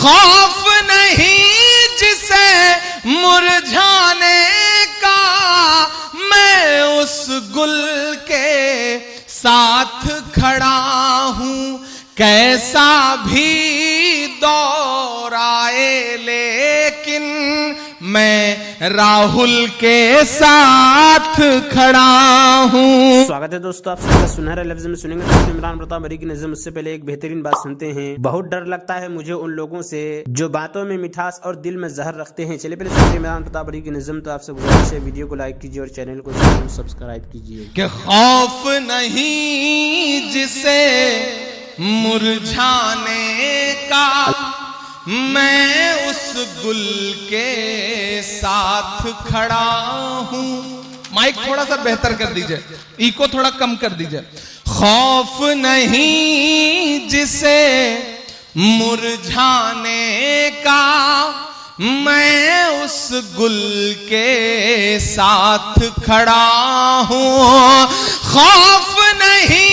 खौफ नहीं जिसे मुरझाने का, मैं उस गुल के साथ खड़ा हूं। कैसा भी दौर आए लेकिन मैं राहुल के साथ खड़ा हूँ। स्वागत है दोस्तों, आप सबका सुनहरे लफ्ज में सुनेंगे तो इमरान प्रताप मरी की नज़म। उससे पहले एक बेहतरीन बात सुनते हैं। बहुत डर लगता है मुझे उन लोगों से जो बातों में मिठास और दिल में जहर रखते हैं। चलिए पहले सुनते इमरान प्रताप मरी की नज़म। तो आपसे गुजारिश है वीडियो को लाइक कीजिए और चैनल को सब्सक्राइब कीजिए। कि खौफ नहीं जिसे मुरझाने का, मैं उस गुल के साथ खड़ा हूं। माइक थोड़ा सा बेहतर कर दीजिए, इको थोड़ा कम कर दीजिए। खौफ नहीं जिसे मुरझाने का, मैं उस गुल के साथ खड़ा हूं। खौफ नहीं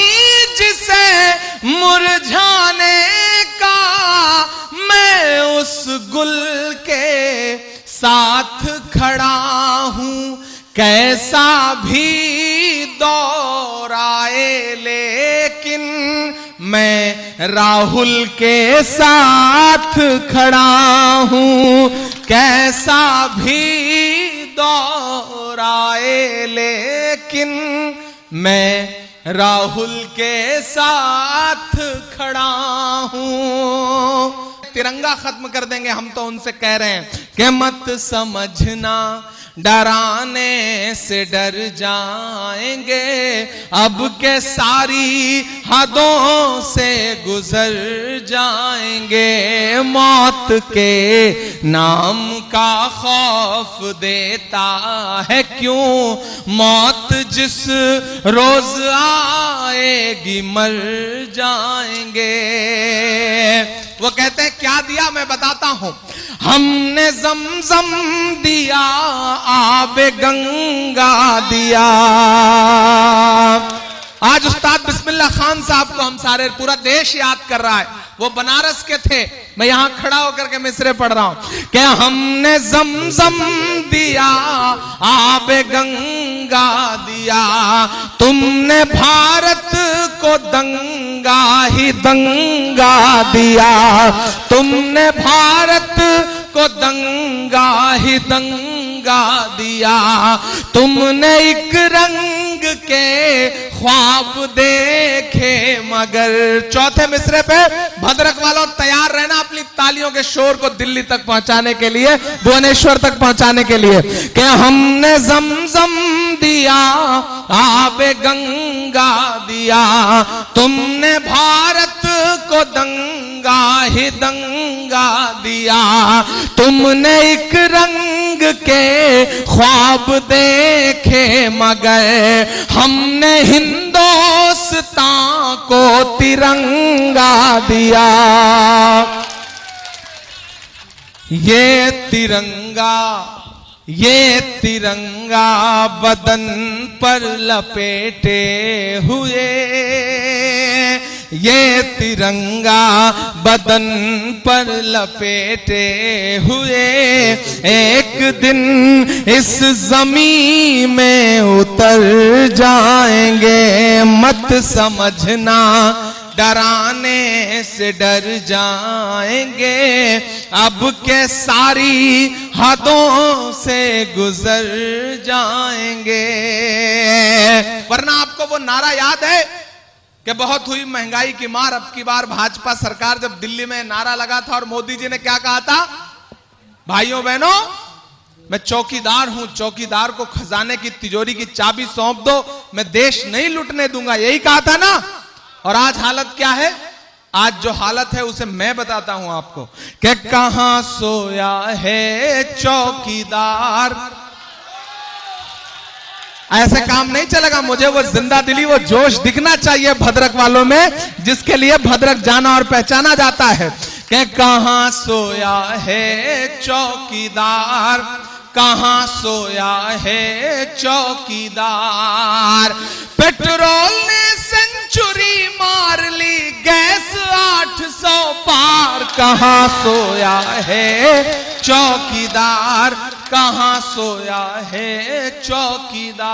जिसे मुरझाने का, मैं उस गुल के साथ खड़ा हूं। कैसा भी दौर आए लेकिन मैं राहुल के साथ खड़ा हूं। कैसा भी दौर आए लेकिन मैं राहुल के साथ खड़ा हूं। तिरंगा खत्म कर देंगे हम तो उनसे कह रहे हैं कि मत समझना डराने से डर जाएंगे, अब के सारी हदों से गुजर जाएंगे। मौत के नाम का खौफ देता है क्यों, मौत जिस रोज आएगी मर जाएंगे। वो कहते हैं क्या दिया, मैं बताता हूं। हमने ज़मज़म दिया, आबे गंगा दिया। आज उस्ताद बिस्मिल्लाह खान साहब को हम सारे पूरा देश याद कर रहा है। वो बनारस के थे, मैं यहां खड़ा होकर के मिसरे पढ़ रहा हूं कि हमने ज़मज़म दिया, आबे गंगा दिया। तुमने भारत को दंगा ही दंगा दिया। तुमने भारत को दंगा ही दंगा दिया। तुमने एक रंग के ख्वाब देखे मगर। चौथे मिसरे पे भद्रक वालों तैयार रहना अपनी तालियों के शोर को दिल्ली तक पहुंचाने के लिए, भुवनेश्वर तक पहुंचाने के लिए कि हमने ज़मज़म दिया, आबे गंगा दिया। तुमने भारत को दंगा ही दंगा दिया। तुमने एक रंग के ख्वाब देखे मगर हमने हिंदुस्तान को तिरंगा दिया। ये तिरंगा बदन पर लपेटे हुए, ये तिरंगा बदन पर लपेटे हुए एक दिन इस ज़मीन में उतर जाएंगे। मत समझना डराने से डर जाएंगे, अब के सारी हदों से गुजर जाएंगे। वरना आपको वो नारा याद है कि बहुत हुई महंगाई की मार, अब की बार भाजपा सरकार जब दिल्ली में नारा लगा था और मोदी जी ने क्या कहा था, भाइयों बहनों मैं चौकीदार हूं, चौकीदार को खजाने की तिजोरी की चाबी सौंप दो, मैं देश नहीं लूटने दूंगा, यही कहा था ना। और आज हालत क्या है, आज जो हालत है उसे मैं बताता हूं आपको कि कहां सोया है चौकीदार। ऐसे काम नहीं चलेगा, मुझे वो जिंदा दिली, वो जोश दिखना चाहिए भद्रक वालों में, जिसके लिए भद्रक जाना और पहचाना जाता है कि कहां सोया है चौकीदार, कहां सोया है चौकीदार। पेट्रोल ने सेंचुरी मार ली, गैस 800 पार, कहाँ सोया है चौकीदार, कहाँ सोया है चौकीदार।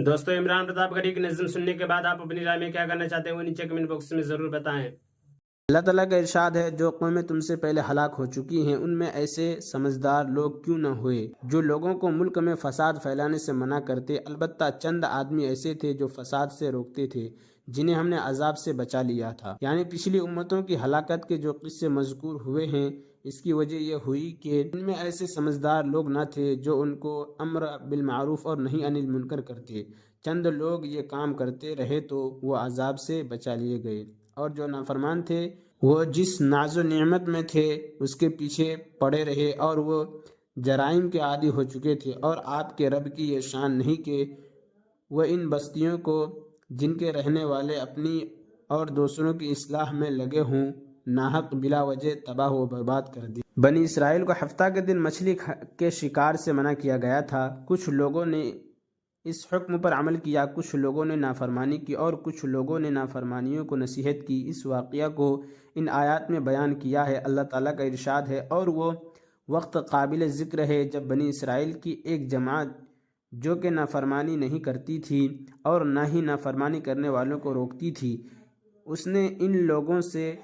दोस्तों, इमरान प्रताप गढ़ी की नज़्म सुनने के बाद आप अपनी राय में क्या करना चाहते हैं वो नीचे कमेंट बॉक्स में जरूर बताएं। अल्लाह ताला का इरशाद है, जो कौमें तुमसे पहले हलाक हो चुकी हैं उनमें ऐसे समझदार लोग क्यों न हुए जो लोगों को मुल्क में फसाद फैलाने से मना करते। अलबत्ता चंद आदमी ऐसे थे जो फसाद से रोकते थे, जिन्हें हमने अजाब से बचा लिया था। यानी पिछली उम्मतों की हलाकत के जो किस्से मज़कूर हुए हैं, इसकी वजह यह हुई कि इनमें ऐसे समझदार लोग न थे जो उनको अम्र बिल मारूफ और नहीं अनिल मुनकर करते। चंद लोग ये काम करते रहे तो वो अजाब से बचा लिए गए, और जो नाफरमान थे वो जिस नाजो नेमत में थे उसके पीछे पड़े रहे, और वो जराइम के आदी हो चुके थे। और आपके रब की ये शान नहीं कि वह इन बस्तियों को जिनके रहने वाले अपनी और दूसरों की इस्लाह में लगे हों नाहक बिला वजह तबाह व बर्बाद कर दी। बनी इसराइल को हफ्ता के दिन मछली के शिकार से मना किया गया था। कुछ लोगों ने इस हुक्म पर अमल किया, कुछ लोगों ने नाफरमानी की और कुछ लोगों ने नाफरमानियों को नसीहत की। इस वाक़या को इन आयात में बयान किया है। अल्लाह ताला का इरशाद है, और वो वक्त काबिल ज़िक्र है जब बनी इसराइल की एक जमात जो कि नाफरमानी नहीं करती थी और ना ही नाफरमानी करने वालों को रोकती थी, उसने इन लोगों से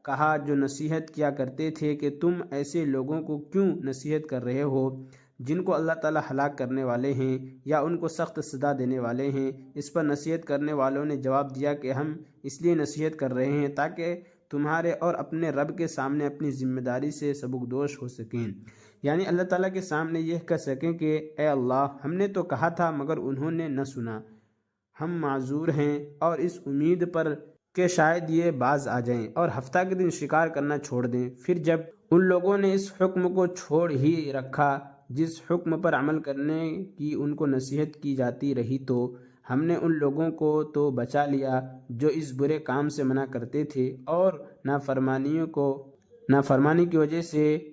कहा जो नसीहत किया करते थे कि तुम ऐसे लोगों को क्यों नसीहत कर रहे हो जिनको अल्लाह ताला हलाक करने वाले हैं या उनको सख्त सज़ा देने वाले हैं। इस पर नसीहत करने वालों ने जवाब दिया कि हम इसलिए नसीहत कर रहे हैं ताकि तुम्हारे और अपने रब के सामने अपनी ज़िम्मेदारी से सबकदोश हो सकें। यानी अल्लाह ताला के सामने यह कह सकें कि ए अल्लाह, हमने तो कहा था मगर उन्होंने न सुना, हम माजूर हैं, और इस उम्मीद पर कि शायद ये बाज आ जाएं और हफ्ता के दिन शिकार करना छोड़ दें। फिर जब उन लोगों ने इस हुक्म को छोड़ ही रखा जिस हुक्म पर अमल करने की उनको नसीहत की जाती रही, तो हमने उन लोगों को तो बचा लिया जो इस बुरे काम से मना करते थे और नाफरमानी की वजह से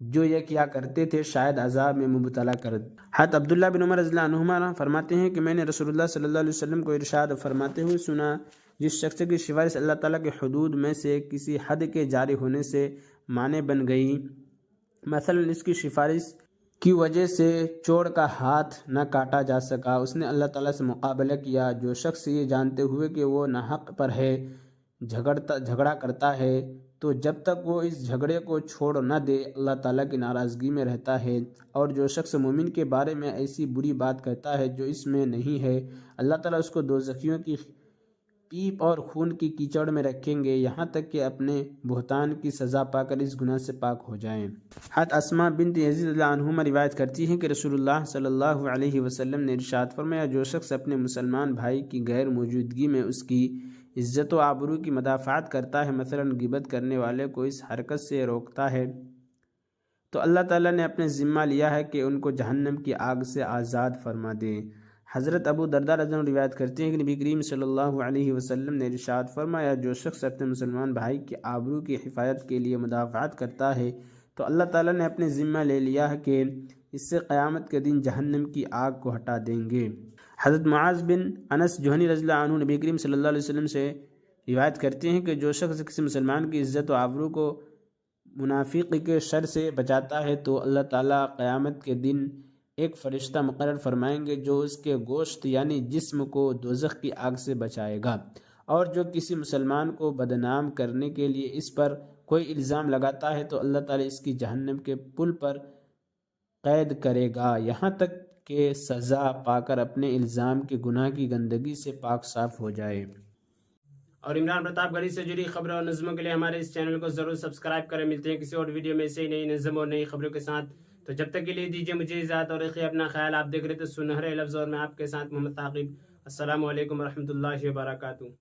जो ये किया करते थे शायद अजाब में मुबतला कर। हज़रत अब्दुल्लाह बिन उमर रज़ियल्लाहु अन्हुमा फरमाते हैं कि मैंने रसूलुल्लाह सल्लल्लाहु अलैहि वसल्लम को इरशाद फरमाते हुए सुना, जिस शख्स की सिफारिश अल्लाह ताला के हुदूद में से किसी हद के जारी होने से माने बन गई, मसलन इसकी सिफारिश की वजह से चोर का हाथ न काटा जा सका, उसने अल्लाह ताला से मुकाबला किया। जो शख्स ये जानते हुए कि वो नाहक पर है झगड़ा करता है, तो जब तक वो इस झगड़े को छोड़ न दे अल्लाह ताला की नाराज़गी में रहता है। और जो शख्स मोमिन के बारे में ऐसी बुरी बात कहता है जो इसमें नहीं है, अल्लाह ताला उसको दोज़खियों की पीप और खून की कीचड़ में रखेंगे यहाँ तक कि अपने बुहतान की सज़ा पाकर इस गुनाह से पाक हो जाएं। हज़रत अस्मा बिन्त यज़ीद रज़ियल्लाहु अन्हुमा रिवायत करती हैं कि रसूलुल्लाह सल्लल्लाहु अलैहि वसल्लम ने इरशाद फरमाया, जो शख्स अपने मुसलमान भाई की गैर मौजूदगी में उसकी इज़्ज़त व आबरू की मदाफ़ात करता है, मसलन गिबत करने वाले को इस हरकत से रोकता है, तो अल्लाह ताला ने अपने ज़िम्मा लिया है कि उनको जहन्नम की आग से आज़ाद फरमा दे। हज़रत अबू दरदा रज़ियल्लाहु अन्हु रिवायत करते हैं कि नबी करीम सल्लल्लाहु अलैहि वसल्लम ने इरशाद फरमाया, जो शख्स अपने मुसलमान भाई की आबरू की हिफाजत के लिए मुदाफ़ात करता है तो अल्लाह ताला ने अपने ज़िम्मा ले लिया है कि इससे क़यामत के दिन जहन्नम की आग को हटा देंगे। हज़रत मुआज़ बिन अनस जुहनी रज़ियल्लाहु अन्हु नबी करीम सल्लल्लाहु अलैहि वसल्लम से रिवायत करते हैं कि जो शख्स किसी मुसलमान की इज़्ज़त व आबरू को मुनाफिक के शर से बचाता है तो अल्लाह ताला क़यामत के दिन एक फ़रिश्ता मुक़र्रर फरमाएंगे जो उसके गोश्त यानी जिस्म को दोज़ख की आग से बचाएगा। और जो किसी मुसलमान को बदनाम करने के लिए इस पर कोई इल्ज़ाम लगाता है तो अल्लाह ताला इसकी जहन्नम के पुल पर कैद करेगा यहाँ तक कि सज़ा पाकर अपने इल्ज़ाम के गुनाह की गंदगी से पाक साफ़ हो जाए। और इमरान प्रताप गढ़ी से जुड़ी खबरों और नज़मों के लिए हमारे इस चैनल को ज़रूर सब्सक्राइब करें। मिलते हैं किसी और वीडियो में से नई नज़म और नई खबरों के साथ। तो जब तक के लिए दीजिए मुझे इजाज़त और रखिए अपना ख्याल। आप देख रहे थे सुनहरे लफ्ज़ और मैं आपके साथ मोहम्मद ताक़िब। अस्सलामु अलैकुम रहमतुल्लाहि व बरकातुहू।